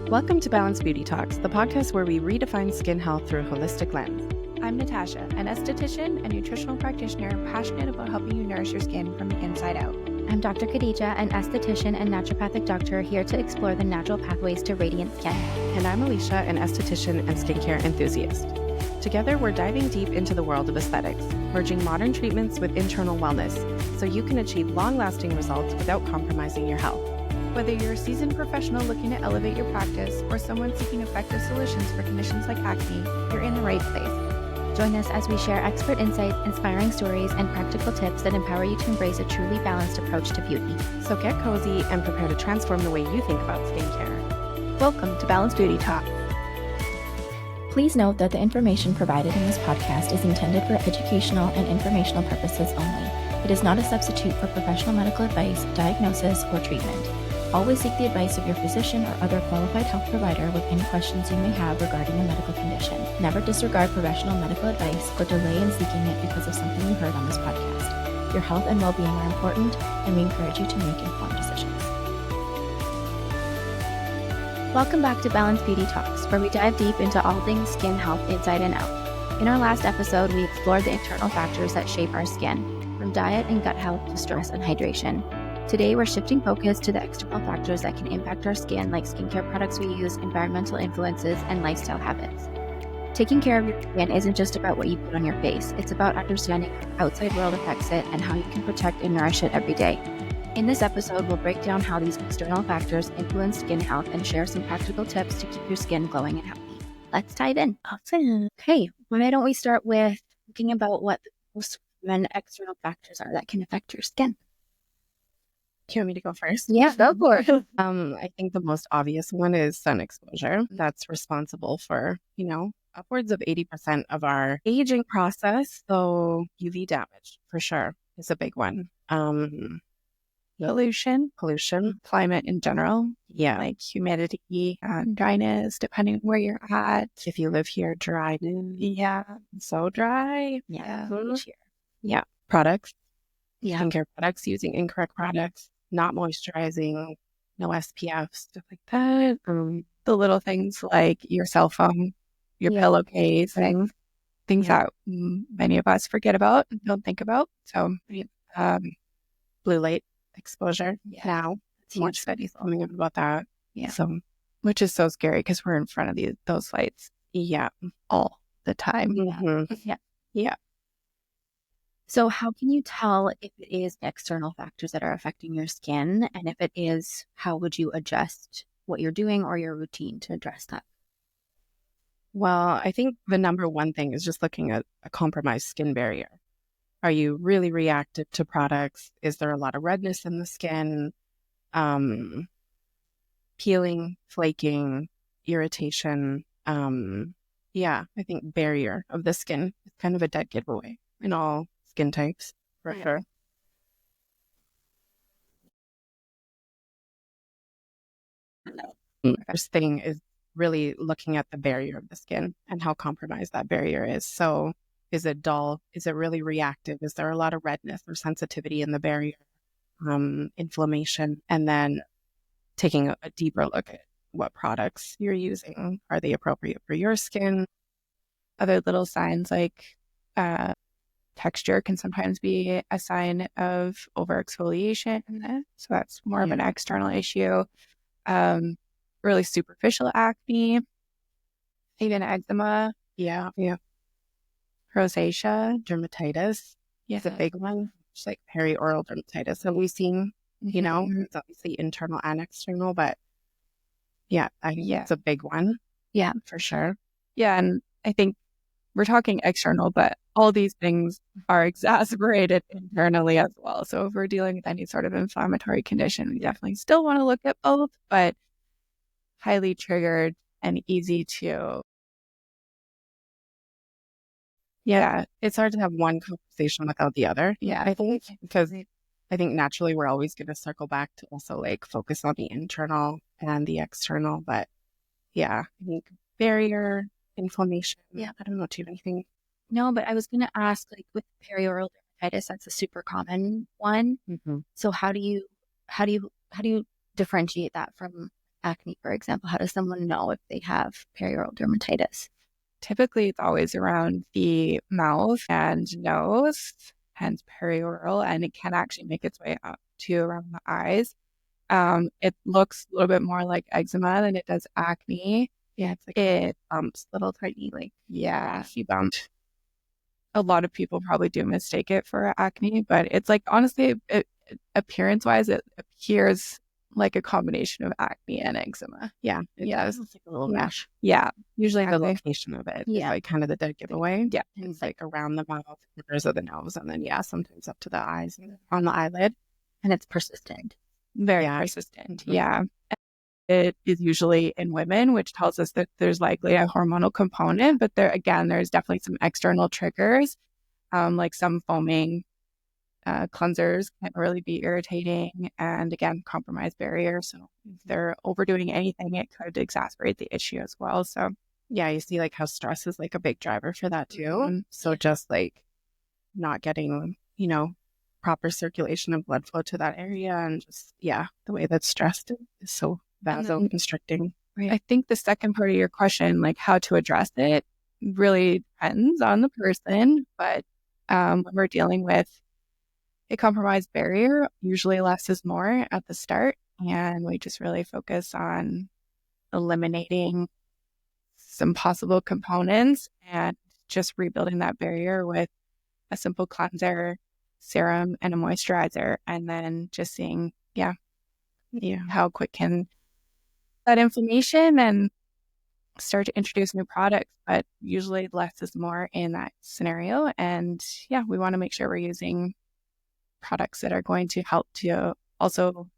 Welcome to Balanced Beauty Talks, the podcast where we redefine skin health through a holistic lens. I'm Natasha, an esthetician and nutritional practitioner passionate about helping you nourish your skin from the inside out. I'm Dr. Khadija, an esthetician and naturopathic doctor here to explore the natural pathways to radiant skin. And I'm Alicia, an esthetician and skincare enthusiast. Together, we're diving deep into the world of aesthetics, merging modern treatments with internal wellness, so you can achieve long-lasting results without compromising your health. Whether you're a seasoned professional looking to elevate your practice or someone seeking effective solutions for conditions like acne, you're in the right place. Join us as we share expert insights, inspiring stories, and practical tips that empower you to embrace a truly balanced approach to beauty. So get cozy and prepare to transform the way you think about skincare. Welcome to Balanced Beauty Talk. Please note that the information provided in this podcast is intended for educational and informational purposes only. It is not a substitute for professional medical advice, diagnosis, or treatment. Always seek the advice of your physician or other qualified health provider with any questions you may have regarding a medical condition. Never disregard professional medical advice or delay in seeking it because of something you heard on this podcast. Your health and well-being are important, and we encourage you to make informed decisions. Welcome back to Balanced Beauty Talks, where we dive deep into all things skin health inside and out. In our last episode, we explored the internal factors that shape our skin, from diet and gut health to stress and hydration. Today, we're shifting focus to the external factors that can impact our skin, like skincare products we use, environmental influences, and lifestyle habits. Taking care of your skin isn't just about what you put on your face. It's about understanding how the outside world affects it and how you can protect and nourish it every day. In this episode, we'll break down how these external factors influence skin health and share some practical tips to keep your skin glowing and healthy. Let's dive in. Awesome. Okay, why don't we start with thinking about what the most common external factors are that can affect your skin? Do you want me to go first? Yeah, go for it. I think the most obvious one is sun exposure. That's responsible for, upwards of 80% of our aging process. So UV damage, for sure, is a big one. Pollution, climate in general. Yeah. Like humidity and dryness, depending on where you're at. If you live here, dryness. Yeah. So dry. Yeah. Yeah. Products. Yeah. Skincare products, using incorrect products, not moisturizing, no SPF, stuff like that. The little things like your cell phone, your pillowcase, things that many of us forget about and don't think about. So, blue light exposure now. More studies coming up about that. Yeah. So, which is so scary because we're in front of those lights. Yeah. All the time. Mm-hmm. Yeah. So how can you tell if it is external factors that are affecting your skin? And if it is, how would you adjust what you're doing or your routine to address that? Well, I think the number one thing is just looking at a compromised skin barrier. Are you really reactive to products? Is there a lot of redness in the skin? Peeling, flaking, irritation. I think barrier of the skin is kind of a dead giveaway in all skin types, for sure. The first thing is really looking at the barrier of the skin and how compromised that barrier is. So is it dull? Is it really reactive? Is there a lot of redness or sensitivity in the barrier? Inflammation? And then taking a deeper look at what products you're using. Are they appropriate for your skin? Other little signs like texture can sometimes be a sign of over-exfoliation. So that's more of an external issue. Really superficial acne, even eczema. Yeah. Rosacea. Dermatitis is a big one. Just like perioral dermatitis that we've seen, it's obviously internal and external, but I think it's a big one. Yeah, for sure. Yeah, and I think we're talking external, but all these things are exacerbated internally as well. So if we're dealing with any sort of inflammatory condition, we definitely still want to look at both, but highly triggered and easy to. Yeah, it's hard to have one conversation without the other. Yeah, I think because I think naturally we're always going to circle back to also like focus on the internal and the external. But I think barrier, inflammation. Yeah, I don't know, do you have anything? No, but I was going to ask, like with perioral dermatitis, that's a super common one. Mm-hmm. So how do you differentiate that from acne, for example? How does someone know if they have perioral dermatitis? Typically, it's always around the mouth and nose, hence perioral, and it can actually make its way up to around the eyes. It looks a little bit more like eczema than it does acne. Yeah, it's like It, bumps, little tiny, like yeah, she bumped. a lot of people probably do mistake it for acne, but it's like honestly, appearance-wise, it appears like a combination of acne and eczema. Yeah, it Yeah. does. It's like a little Yeah. rash. Yeah, Usually the exactly. location of it is Yeah. like kind of the dead giveaway. Yeah. It's like around the mouth, corners of the nose, and then sometimes up to the eyes and on the eyelid. And it's persistent. Very Yeah. persistent. Mhm. Yeah. It is usually in women, which tells us that there's likely a hormonal component, but there's definitely some external triggers, like some foaming cleansers can really be irritating and again, compromise barrier. So if they're overdoing anything, it could exacerbate the issue as well. So Yeah, you see like how stress is like a big driver for that too. Mhm. So just like not getting, proper circulation of blood flow to that area and just, the way that's stressed is so And then- vasoconstricting. I think the second part of your question, like how to address it, really depends on the person. But when we're dealing with a compromised barrier, usually less is more at the start. And we just really focus on eliminating some possible components and just rebuilding that barrier with a simple cleanser, serum, and a moisturizer. And then just seeing, how quick can that inflammation and start to introduce new products. But usually less is more in that scenario. And we want to make sure we're using products that are going to help to also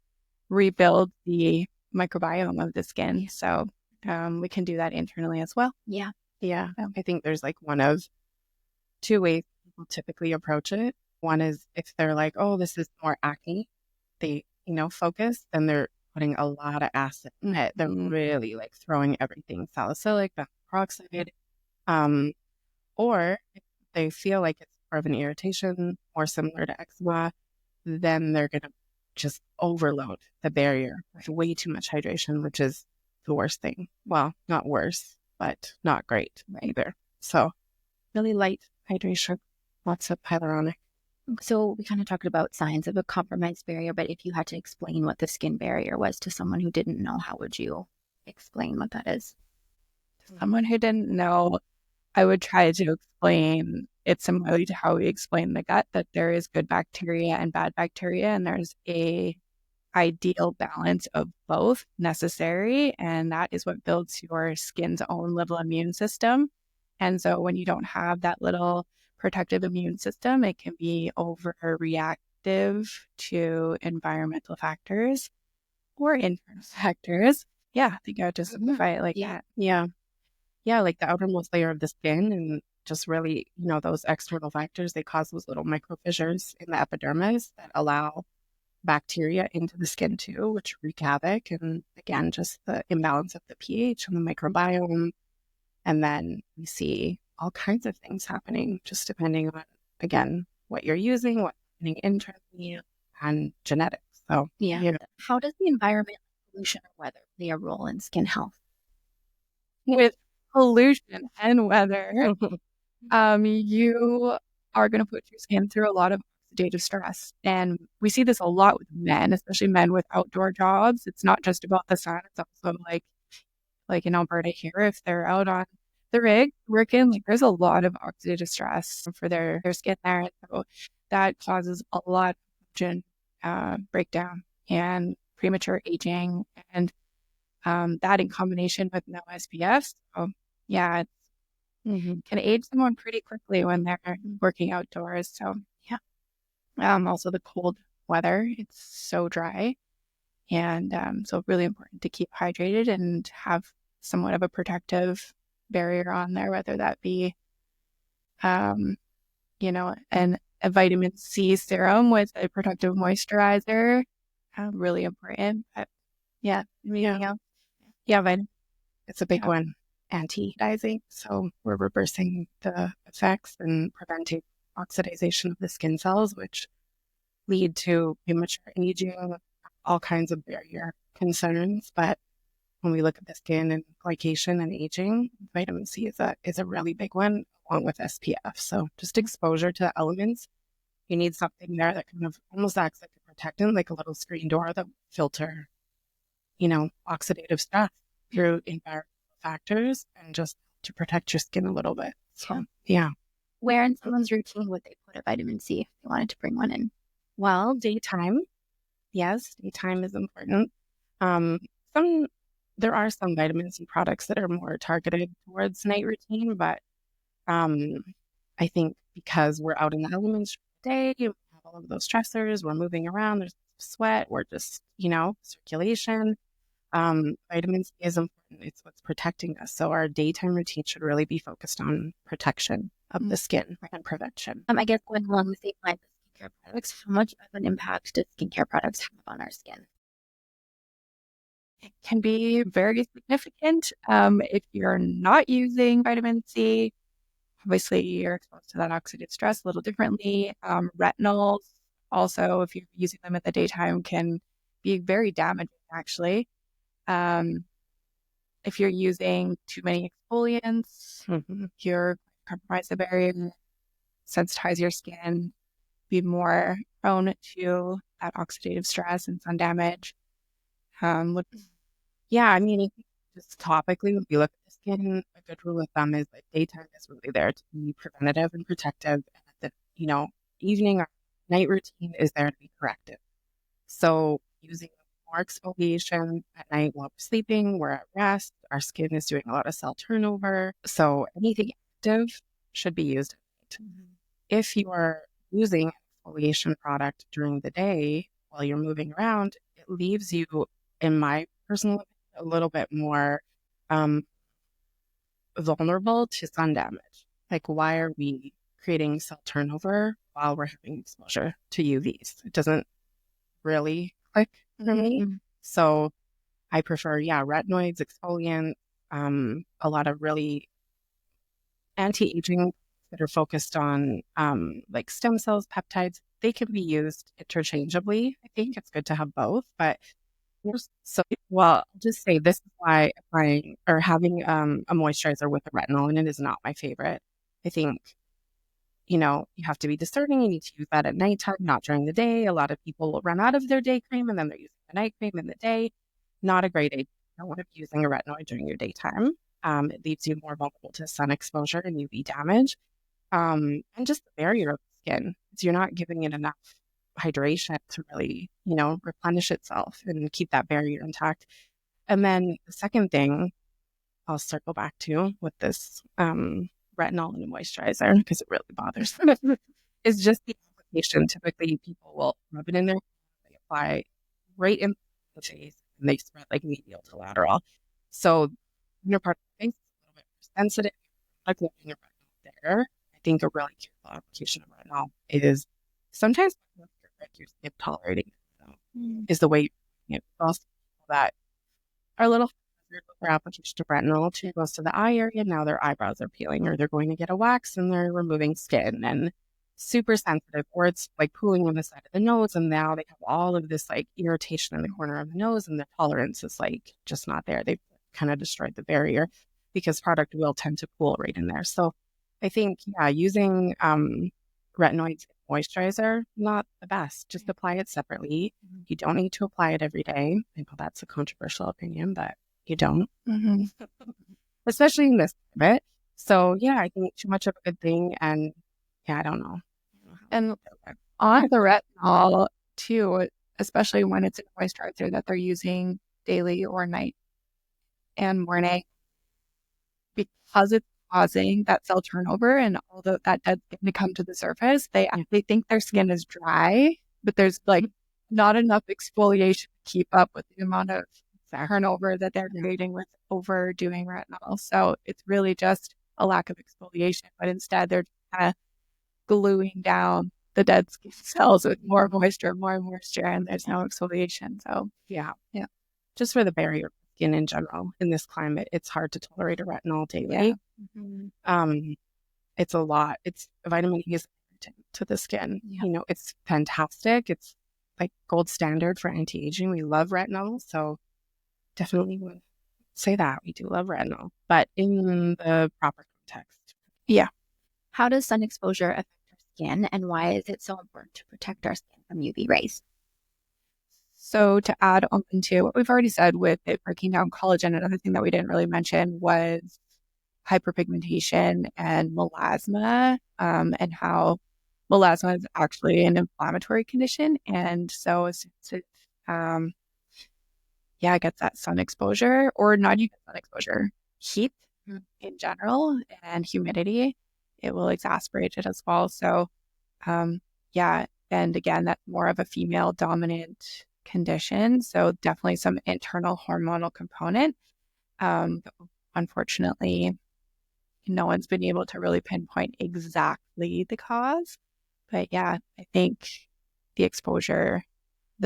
rebuild the microbiome of the skin. So we can do that internally as well. Yeah. Yeah. I think there's like one of two ways people typically approach it. One is if they're like, oh, this is more acne, they, focus, then they're putting a lot of acid in it. They're really like throwing everything salicylic, benzoyl peroxide. Or if they feel like it's more of an irritation, more similar to eczema, then they're going to just overload the barrier with way too much hydration, which is the worst thing. Well, not worse, but not great either. So really light hydration, lots of hyaluronic. So we kind of talked about signs of a compromised barrier, but if you had to explain what the skin barrier was to someone who didn't know, how would you explain what that is? Someone who didn't know, I would try to explain it similarly to how we explain the gut, that there is good bacteria and bad bacteria, and there's a ideal balance of both necessary, and that is what builds your skin's own little immune system. And so when you don't have that little protective immune system, it can be overreactive to environmental factors or internal factors. I think I would just simplify it like that. Yeah, like the outermost layer of the skin and just really, those external factors, they cause those little micro fissures in the epidermis that allow bacteria into the skin too, which wreak havoc. And again, just the imbalance of the pH and the microbiome. And then we see all kinds of things happening just depending on, again, what you're using, what's happening internally, and genetics. So, How does the environment, pollution, or weather play a role in skin health? With pollution and weather, you are going to put your skin through a lot of oxidative stress. And we see this a lot with men, especially men with outdoor jobs. It's not just about the sun. It's also like in Alberta here, if they're out on the rig working, like there's a lot of oxidative stress for their skin there. So that causes a lot of collagen breakdown and premature aging. And that in combination with no SPF. So it can age someone pretty quickly when they're working outdoors. So also the cold weather, it's so dry. And so really important to keep hydrated and have somewhat of a protective barrier on there, whether that be, a vitamin C serum with a protective moisturizer, really important. But anything else? Vitamin. It's a big one. Anti-aging. So we're reversing the effects and preventing oxidization of the skin cells, which lead to premature aging, all kinds of barrier concerns. But when we look at the skin and glycation and aging, vitamin C is a really big one, along with SPF. So just exposure to the elements. You need something there that kind of almost acts like a protectant, like a little screen door that will filter, oxidative stress through environmental factors and just to protect your skin a little bit. So, yeah. Where in someone's routine would they put a vitamin C if they wanted to bring one in? Well, daytime. Yes, daytime is important. There are some vitamin C products that are more targeted towards night routine, but I think because we're out in the elements day, we have all of those stressors, we're moving around, there's sweat, we're just, circulation. Vitamin C is important. It's what's protecting us. So our daytime routine should really be focused on protection of the skin and prevention. I guess going along with the line of skincare products, how much of an impact do skincare products have on our skin? It can be very significant. If you're not using vitamin C, obviously you're exposed to that oxidative stress a little differently. Retinols, also, if you're using them in the daytime, can be very damaging, actually. If you're using too many exfoliants, you're compromise the barrier, sensitize your skin, be more prone to that oxidative stress and sun damage. Yeah, I mean, just topically, when we look at the skin, a good rule of thumb is like daytime is really there to be preventative and protective. And the, evening or night routine is there to be corrective. So using more exfoliation at night while we're sleeping, we're at rest, our skin is doing a lot of cell turnover. So anything active should be used at night. If you are using an exfoliation product during the day while you're moving around, it leaves you, in my personal opinion, a little bit more vulnerable to sun damage. Like, why are we creating cell turnover while we're having exposure to UVs? It doesn't really click for me. So I prefer, retinoids, exfoliant, a lot of really anti-aging that are focused on like stem cells, peptides. They can be used interchangeably. I think it's good to have both, but I'll just say this is why applying or having a moisturizer with a retinol in it is not my favorite. I think, you have to be discerning. You need to use that at nighttime, not during the day. A lot of people will run out of their day cream and then they're using the night cream in the day. Not a great idea. You don't want to be using a retinoid during your daytime. It leaves you more vulnerable to sun exposure and UV damage. And just the barrier of the skin. So you're not giving it enough hydration to really, replenish itself and keep that barrier intact. And then the second thing I'll circle back to with this retinol and a moisturizer, because it really bothers me, is just the application. Typically, people will rub it in their hand, they apply right in the face, and they spread like medial to lateral. So inner part of the face is a little bit more sensitive. Like looking at retinol there, I think a really careful application of retinol is sometimes your skin tolerating it, is the way also people that are a little with their application of retinol too close to the eye area. Now their eyebrows are peeling, or they're going to get a wax and they're removing skin and super sensitive, or it's like pooling on the side of the nose, and now they have all of this like irritation in the corner of the nose, and their tolerance is like just not there. They've kind of destroyed the barrier because product will tend to pool right in there. So I think, using retinoids moisturizer, not the best. Just apply it separately. You don't need to apply it every day. I know that's a controversial opinion, but you don't. Especially in this climate. So I think too much of a good thing, and I don't know. And on the retinol too, especially when it's a moisturizer that they're using daily or night and morning, because it's causing that cell turnover and all that dead skin to come to the surface, they think their skin is dry, but there's like not enough exfoliation to keep up with the amount of turnover that they're creating with overdoing retinol. So it's really just a lack of exfoliation, but instead they're kind of gluing down the dead skin cells with more moisture, and there's no exfoliation. So just for the barrier skin in general in this climate, it's hard to tolerate a retinol daily. It's a lot. It's vitamin E is to the skin. It's fantastic. It's like gold standard for anti-aging. We love retinol, so definitely would say that. We do love retinol, but in the proper context. Yeah. How does sun exposure affect our skin, and why is it so important to protect our skin from UV rays? So to add on to what we've already said with it breaking down collagen, another thing that we didn't really mention was hyperpigmentation and melasma, and how melasma is actually an inflammatory condition. And so since it, gets that sun exposure, or not even sun exposure, heat in general and humidity, it will exacerbate it as well. So, and again, that's more of a female dominant condition. So definitely some internal hormonal component. Unfortunately, no one's been able to really pinpoint exactly the cause. But yeah, I think the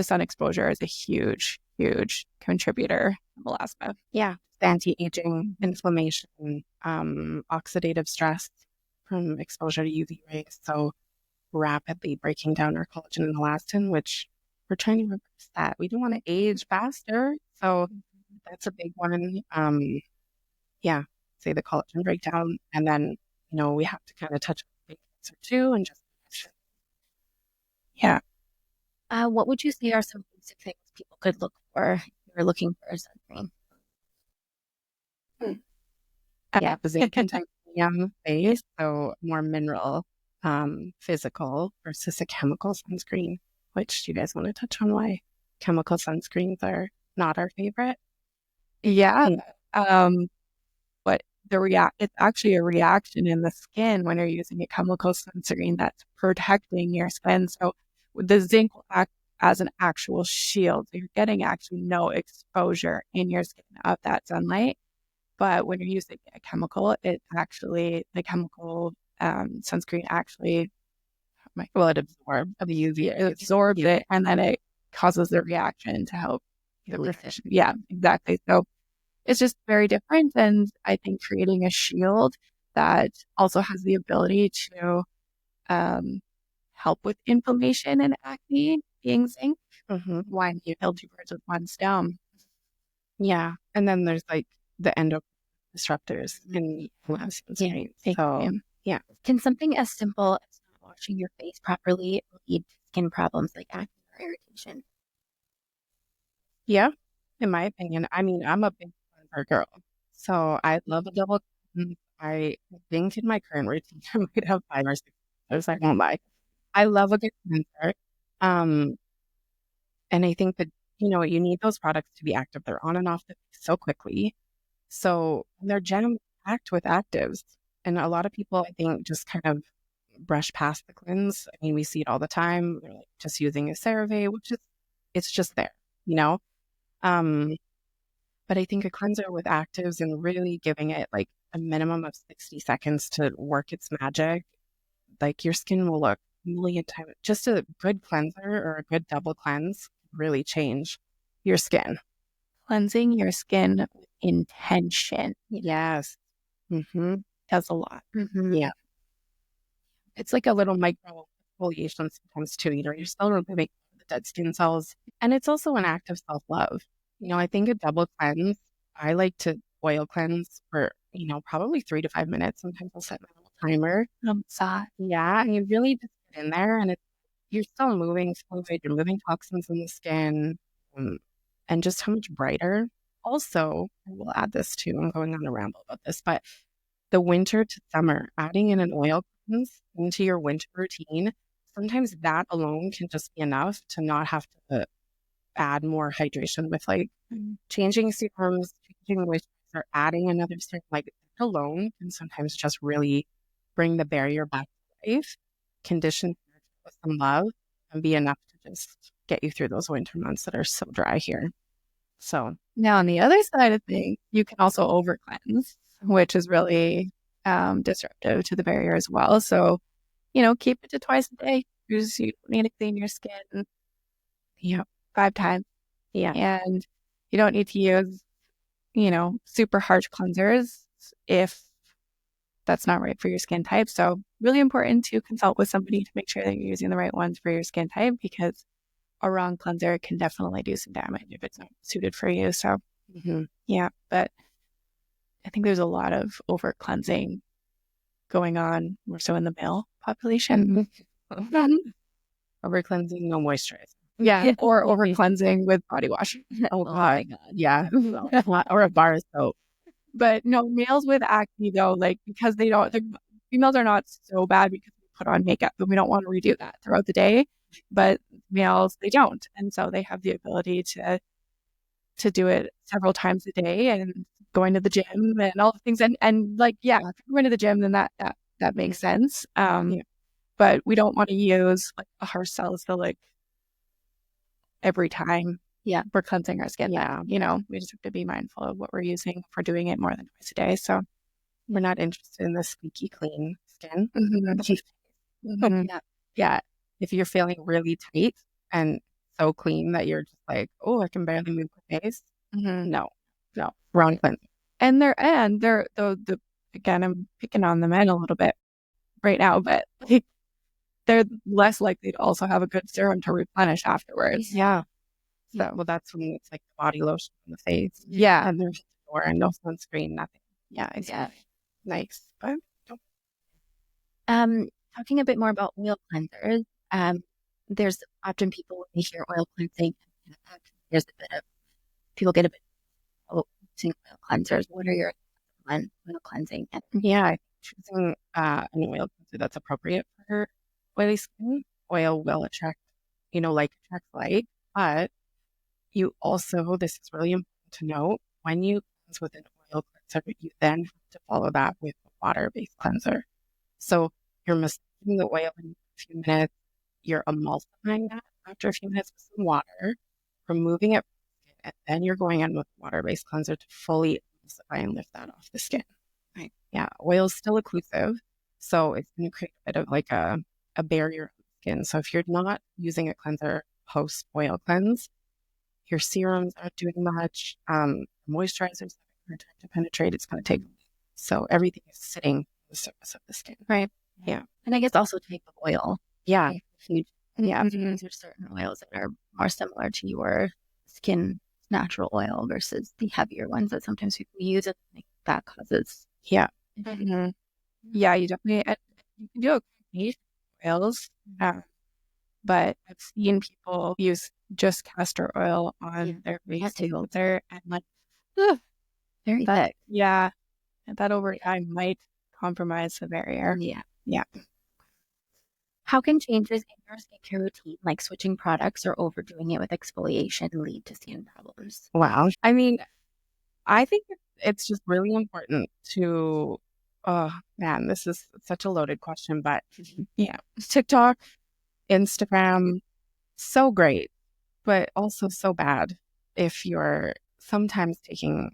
sun exposure is a huge, huge contributor to melasma. Yeah. Anti-aging, inflammation, oxidative stress from exposure to UV rays. So rapidly breaking down our collagen and elastin, which we're trying to reverse that. We don't want to age faster. So that's a big one. Say the collagen breakdown. And then, we have to kind of touch on things or two and just. Yeah. What would you say are some basic things people could look for if you're looking for a sunscreen? Zinc content base, so more mineral, physical versus a chemical sunscreen. Which do you guys want to touch on why chemical sunscreens are not our favorite? Yeah. But it's actually a reaction in the skin when you're using a chemical sunscreen that's protecting your skin. So the zinc will act as an actual shield. So you're getting actually no exposure in your skin of that sunlight. But when you're using a chemical, the chemical sunscreen actually, it absorbs the UV. It absorbs it, and then it causes the reaction to help the protection. Yeah, exactly. So it's just very different. And I think creating a shield that also has the ability to help with inflammation and acne, being zinc, why you kill two birds with one stone. Yeah. And then there's like the endocrine disruptors in sunscreen. So, yeah. Can something as simple as not washing your face properly lead to skin problems like acne or irritation? Yeah, in my opinion. I mean, I'm a big cleanser girl, so I love a double cleanse. I think in my current routine, I might have 5 or 6 others, I won't lie. I love a good cleanser. And I think that, you need those products to be active. They're on and off the face so quickly. So they're generally packed with actives. And a lot of people, I think, just kind of brush past the cleanse. I mean, we see it all the time. They're like just using a CeraVe, it's just there, But I think a cleanser with actives and really giving it like a minimum of 60 seconds to work its magic, like your skin will look a million times. Just a good cleanser or a good double cleanse really change your skin. Cleansing your skin with intention. Yes. Does a lot. Yeah. It's like a little micro exfoliation sometimes too. You're still removing the dead skin cells. And it's also an act of self-love. I think a double cleanse, I like to oil cleanse for, probably 3 to 5 minutes. Sometimes I'll set my little timer. Yeah. And you really just get in there and you're still moving fluid, you're moving toxins in the skin, and just how much brighter. Also, we'll add this too. I'm going on a ramble about this, but the winter to summer, adding in an oil cleanse into your winter routine, sometimes that alone can just be enough to not have to add more hydration with like changing serums, changing moisturizer, adding another serum. Like that alone can sometimes just really bring the barrier back to life, condition with some love, and be enough to just get you through those winter months that are so dry here. So now on the other side of things, you can also over cleanse, which is really disruptive to the barrier as well. So, keep it to twice a day. You don't need to clean your skin, 5 times. Yeah. And you don't need to use, super harsh cleansers if that's not right for your skin type. So really important to consult with somebody to make sure that you're using the right ones for your skin type, because a wrong cleanser can definitely do some damage if it's not suited for you. So Yeah, but I think there's a lot of over cleansing going on more so in the male population. Over cleansing, no moisturizer. Yeah, or over cleansing with body wash. Oh my God, yeah, or a bar of soap. But no, males with acne though, like because females are not so bad because we put on makeup, but we don't want to redo that throughout the day. But males, they don't, and so they have the ability to do it several times a day and going to the gym and all the things. And like, yeah, if you're going to the gym, then that makes sense. But we don't want to use like a harsh salicylic every time we're cleansing our skin. Yeah. We just have to be mindful of what we're using if we're doing it more than twice a day. So We're not interested in the squeaky clean skin. Yeah. If you're feeling really tight and so clean that you're just like, oh, I can barely move my face. No, wrong cleansing. And they're the again, I'm picking on the men a little bit right now, but like they're less likely to also have a good serum to replenish afterwards. Yeah. So, well, that's when it's like the body lotion on the face. Yeah. And there's no sunscreen, nothing. Yeah, exactly. Nice. But Talking a bit more about oil cleansers, there's often people when they hear oil cleansing, there's a bit of people get a bit using oil cleansers. What are your thoughts on oil cleansing? yeah, I think choosing an oil cleanser that's appropriate for oily skin. Oil will attract, like attracts light, but you also, this is really important to note, when you cleanse with an oil cleanser, you then have to follow that with a water-based cleanser. So you're massaging the oil in a few minutes, you're emulsifying that after a few minutes with some water, removing it from the skin, and then you're going in with a water-based cleanser to fully emulsify and lift that off the skin. Right? Yeah, oil is still occlusive, so it's going to create a bit of like a barrier on the skin. So if you're not using a cleanser post-oil cleanse, your serums aren't doing much. Moisturizers have a hard time to penetrate. It's going to take. So everything is sitting on the surface of the skin. Right. Yeah. And I guess also type of oil. Yeah. Huge. Yeah. There's certain oils that are more similar to your skin natural oil versus the heavier ones that sometimes people use. And that causes. Yeah. Yeah, you definitely you can do a combination of oils. But I've seen people use just castor oil on their face filter and like Very thick. Yeah. And that over time might compromise the barrier. Yeah. How can changes in your skincare routine, like switching products or overdoing it with exfoliation, lead to skin problems? Wow. I mean, I think it's just really important to, oh man, this is such a loaded question, but yeah, TikTok, Instagram, so great, but also so bad if you're sometimes taking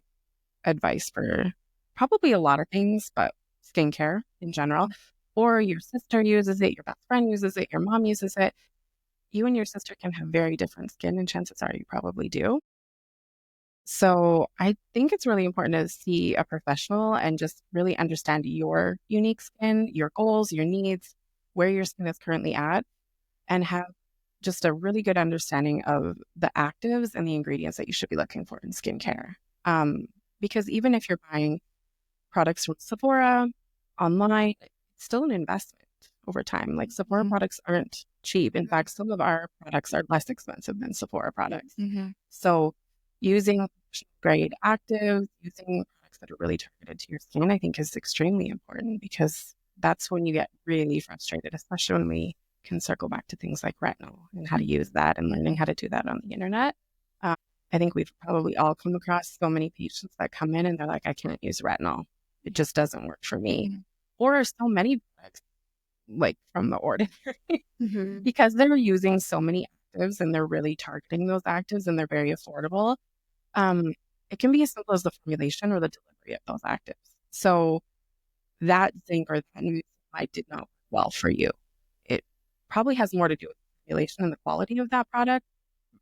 advice for probably a lot of things, but skincare in general, or your sister uses it, your best friend uses it, your mom uses it. You and your sister can have very different skin, and chances are you probably do. So I think it's really important to see a professional and just really understand your unique skin, your goals, your needs, where your skin is currently at, and have just a really good understanding of the actives and the ingredients that you should be looking for in skincare. Because even if you're buying products from Sephora online, it's still an investment over time. Like Sephora products aren't cheap. In fact, some of our products are less expensive than Sephora products. So using grade actives, using products that are really targeted to your skin, I think is extremely important, because that's when you get really frustrated, especially when we can circle back to things like retinol and how to use that and learning how to do that on the internet. I think we've probably all come across so many patients that come in and they're like, I can't use retinol. It just doesn't work for me. Or so many products, like from the ordinary, because they're using so many actives and they're really targeting those actives and they're very affordable. It can be as simple as the formulation or the delivery of those actives. So that zinc or that niacinamide did not work well for you. It probably has more to do with the formulation and the quality of that product,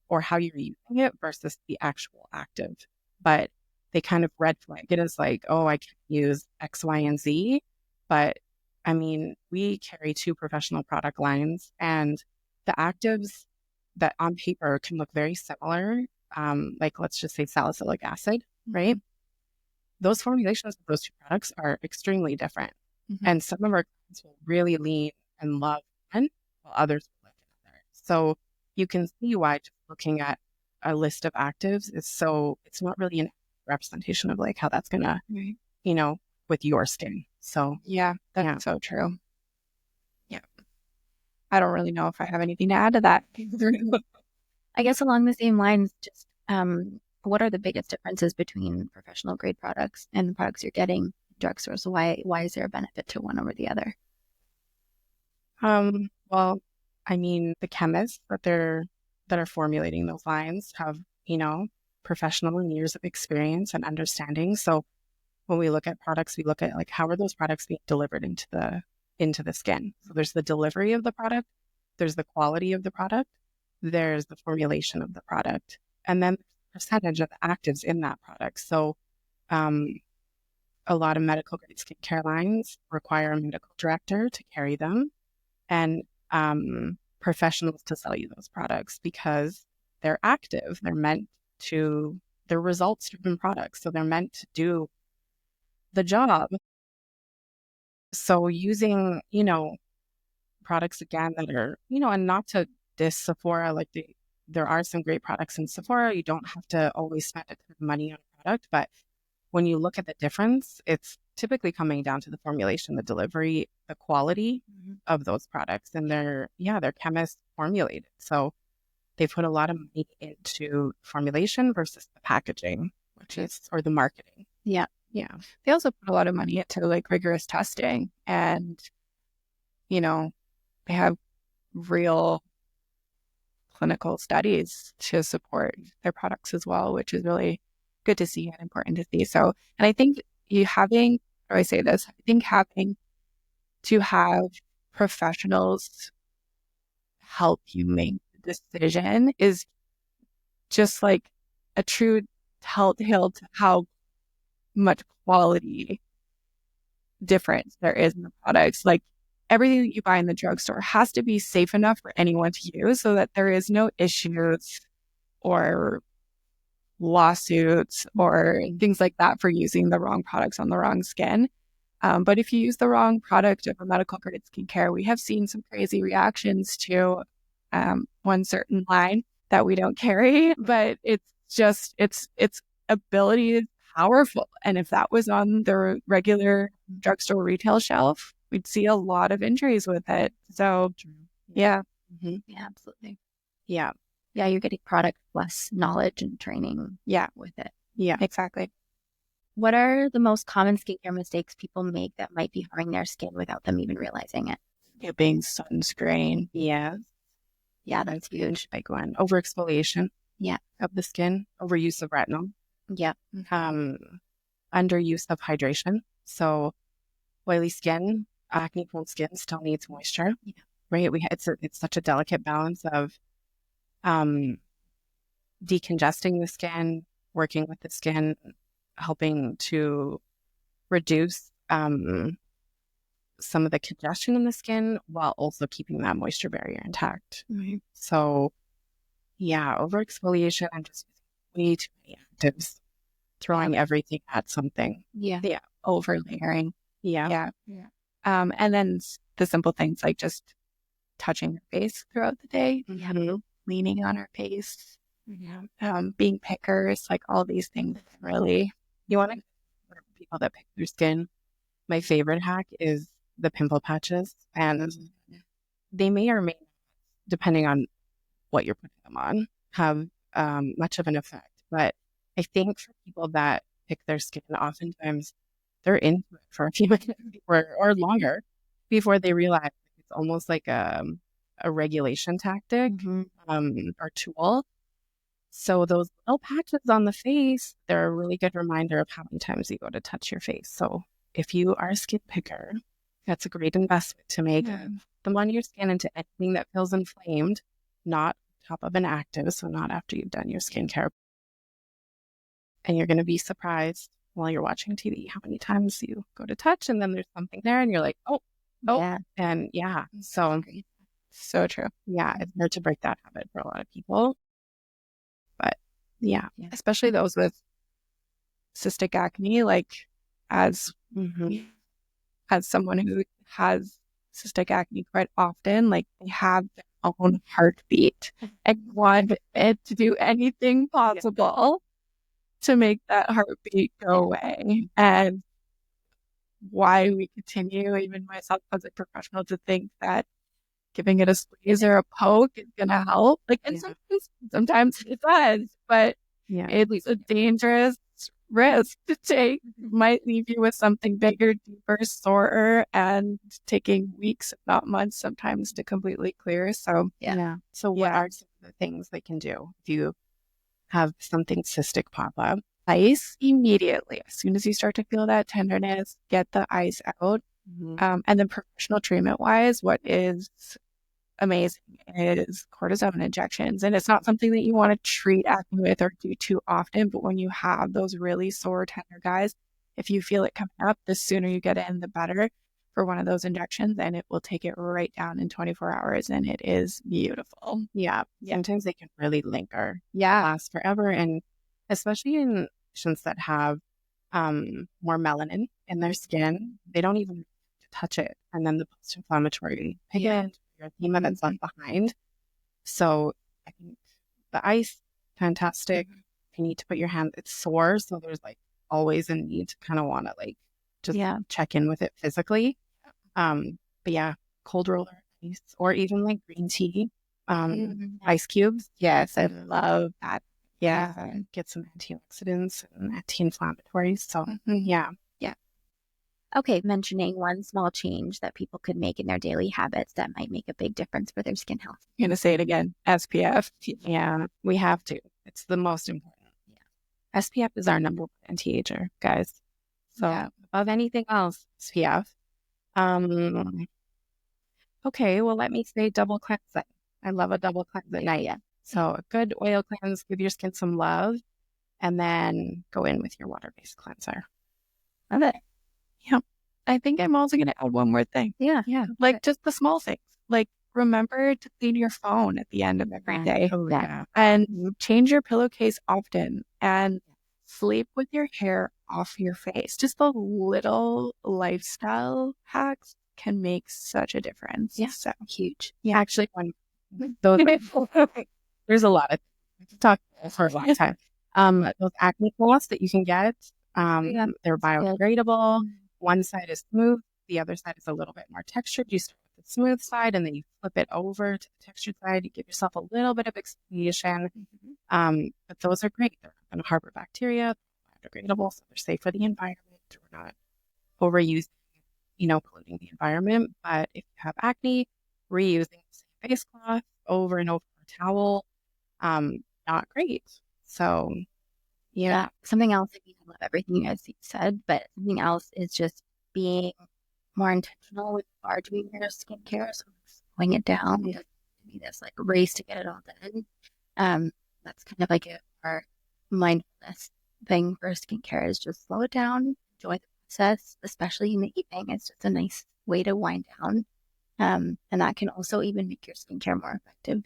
or how you're using it versus the actual active. But they kind of red flag it as like, oh, I can use X, Y, and Z. But I mean, we carry 2 professional product lines, and the actives that on paper can look very similar like let's just say salicylic acid, right? Those formulations of those two products are extremely different. And some of our clients will really lean and love one, while others will like another. So you can see why just looking at a list of actives it's not really an representation of like how that's going to, with your skin. So yeah, that's so true. Yeah. I don't really know if I have anything to add to that. I guess along the same lines, just what are the biggest differences between professional grade products and the products you're getting in drugstores? So why is there a benefit to one over the other? Well, I mean, the chemists that are formulating those lines have, professional and years of experience and understanding. So when we look at products, we look at like how are those products being delivered into the skin. So there's the delivery of the product, there's the quality of the product, there's the formulation of the product, and then the percentage of actives in that product. So a lot of medical grade skincare lines require a medical director to carry them and professionals to sell you those products because they're active. They're results-driven products. So they're meant to do the job. So using, products again that are, and not to diss Sephora, like there are some great products in Sephora. You don't have to always spend a ton of money on a product, but when you look at the difference, it's typically coming down to the formulation, the delivery, the quality of those products. And they're chemists formulated. So they put a lot of money into formulation versus the packaging, or the marketing. Yeah. Yeah. They also put a lot of money into like rigorous testing and, they have real clinical studies to support their products as well, which is really good to see and important to see. So, and I think having to have professionals help you make the decision is just like a true telltale to how much quality difference there is in the products. Like everything that you buy in the drugstore has to be safe enough for anyone to use so that there is no issues or lawsuits or things like that for using the wrong products on the wrong skin. But if you use the wrong product of a medical grade skincare, we have seen some crazy reactions to one certain line that we don't carry, but its ability is powerful. And if that was on the regular drugstore retail shelf, we'd see a lot of injuries with it. So, yeah. Yeah, absolutely. Yeah. Yeah, you're getting product plus knowledge and training with it. Yeah, exactly. What are the most common skincare mistakes people make that might be harming their skin without them even realizing it? Skipping sunscreen. Yeah. Yeah, that's huge. Big one. Over-exfoliation. Yeah. Of the skin. Overuse of retinol. Yeah. Underuse of hydration. So oily skin, acne-prone skin still needs moisture. Yeah. Right? It's such a delicate balance of decongesting the skin, working with the skin, helping to reduce some of the congestion in the skin while also keeping that moisture barrier intact. So over-exfoliation and just way too many actives, throwing everything at something. Yeah. Over layering. Yeah. And then the simple things like just touching your face throughout the day, leaning on our face, being pickers, like all these things really. You want to people that pick their skin. My favorite hack is the pimple patches, and they may or may not, depending on what you're putting them on, have much of an effect. But I think for people that pick their skin, oftentimes they're into it for a few minutes or longer before they realize it's almost like a regulation tactic or tool. So those little patches on the face, they're a really good reminder of how many times you go to touch your face. So if you are a skin picker, that's a great investment to make them on your skin into anything that feels inflamed, not top of an active, so not after you've done your skincare. And you're going to be surprised while you're watching TV how many times you go to touch and then there's something there and you're like, oh, and so true. Yeah, it's hard to break that habit for a lot of people. But Yeah. Especially those with cystic acne, like as someone who has cystic acne quite often, like they have their own heartbeat and want it to do anything possible to make that heartbeat go away. And why we continue, even myself as a professional, to think that giving it a squeeze or a poke is going to help. Like, and sometimes it does, but it's a dangerous risk to take. Might leave you with something bigger, deeper, sorer, and taking weeks, if not months, sometimes to completely clear. So, So what are some of the things they can do if you have something cystic pop up? Ice immediately. As soon as you start to feel that tenderness, get the ice out. And then professional treatment wise, what is amazing is cortisone injections. And it's not something that you want to treat acne with or do too often, but when you have those really sore, tender guys, if you feel it coming up, the sooner you get in, the better for one of those injections, and it will take it right down in 24 hours. And it is beautiful. Yeah. Sometimes they can really linger. Last forever. And especially in patients that have more melanin in their skin, they don't even touch it. And then the post-inflammatory pigment, erythema that's left behind. So I think the ice, fantastic. You need to put your hand, it's sore. So there's like always a need to kind of want to like just check in with it physically. But yeah, cold roller ice or even like green tea, ice cubes. Yes, I love that. Yeah, get some antioxidants and anti-inflammatories. So yeah. Okay, mentioning one small change that people could make in their daily habits that might make a big difference for their skin health. I'm going to say it again, SPF. Yeah, we have to. It's the most important. SPF is our number one anti-ager, guys. So above anything else, SPF. Okay, well, let me say double cleansing. I love a double cleanse at night. So a good oil cleanse, give your skin some love, and then go in with your water-based cleanser. Love it. Yeah. I think I'm also going to add one more thing. Yeah. Like just the small things. Like remember to clean your phone at the end of every day. And change your pillowcase often and sleep with your hair off your face. Just the little lifestyle hacks can make such a difference. Yeah. So huge. Yeah. Actually, there's a lot of talk for a long time. Those acne cloths that you can get, they're biodegradable. One side is smooth, the other side is a little bit more textured. You start with the smooth side and then you flip it over to the textured side. You give yourself a little bit of exfoliation. But those are great. They're not going to harbor bacteria, biodegradable, so they're safe for the environment. We're not overusing, polluting the environment. But if you have acne, reusing the same face cloth over and over a towel, not great. So yeah. Something else, I love everything you guys said, but something else is just being more intentional with doing your skincare. So slowing it down, be this like race to get it all done. That's kind of like our mindfulness thing for skincare is just slow it down, enjoy the process, especially in the evening. It's just a nice way to wind down. And that can also even make your skincare more effective.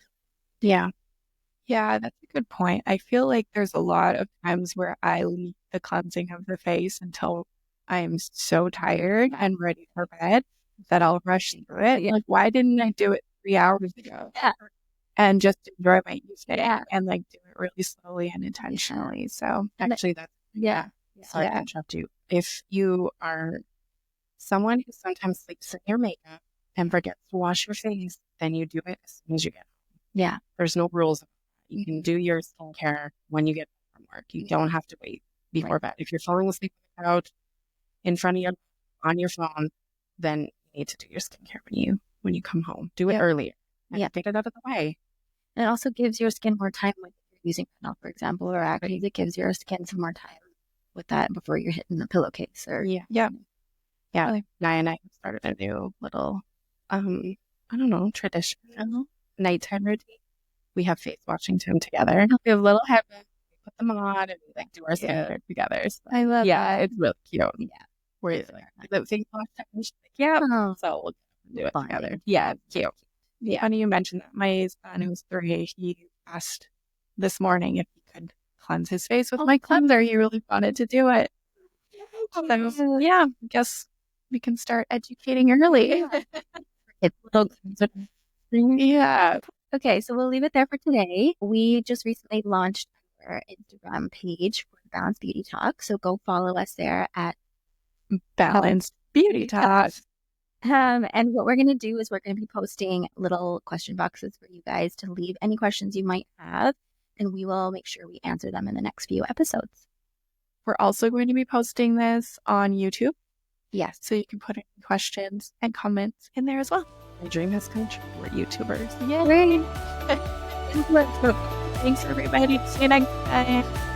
Yeah, that's a good point. I feel like there's a lot of times where I leave the cleansing of the face until I'm so tired and ready for bed that I'll rush through it. Like, why didn't I do it 3 hours ago? And just enjoy my evening and like do it really slowly and intentionally. So actually, that's sorry to interrupt you. If you are someone who sometimes sleeps in your makeup and forgets to wash your face, then you do it as soon as you get home. Yeah, there's no rules. You can do your skincare when you get from work. You don't have to wait before bed. If you're falling asleep on the couch, in front of on your phone, then you need to do your skincare when you come home. Do it earlier. Get it out of the way. And it also gives your skin more time when you're using retinol, for example, or acne. It gives your skin some more time with that before you're hitting the pillowcase. Or Nia and I started a new little, tradition, nighttime routine. We have face washing time together. We have little headbands. We put them on and we like do our skincare together. So, I love that. It's really cute. We're like, the face wash time. She's like, so we'll do it together. Yeah, it's cute. Funny you mentioned that. My son, who's 3, he asked this morning if he could cleanse his face with my cleanser. He really wanted to do it. So, yeah, I guess we can start educating early. It's a little Yeah. Okay, so we'll leave it there for today. We just recently launched our Instagram page for Balanced Beauty Talk, so go follow us there at Balanced Beauty Talk. and what we're going to do is we're going to be posting little question boxes for you guys to leave any questions you might have, and we will make sure we answer them in the next few episodes. We're also going to be posting this on YouTube, Yes. so you can put any questions and comments in there as well. My dream has come true. We're YouTubers. Yay! Thanks, everybody. See you next time.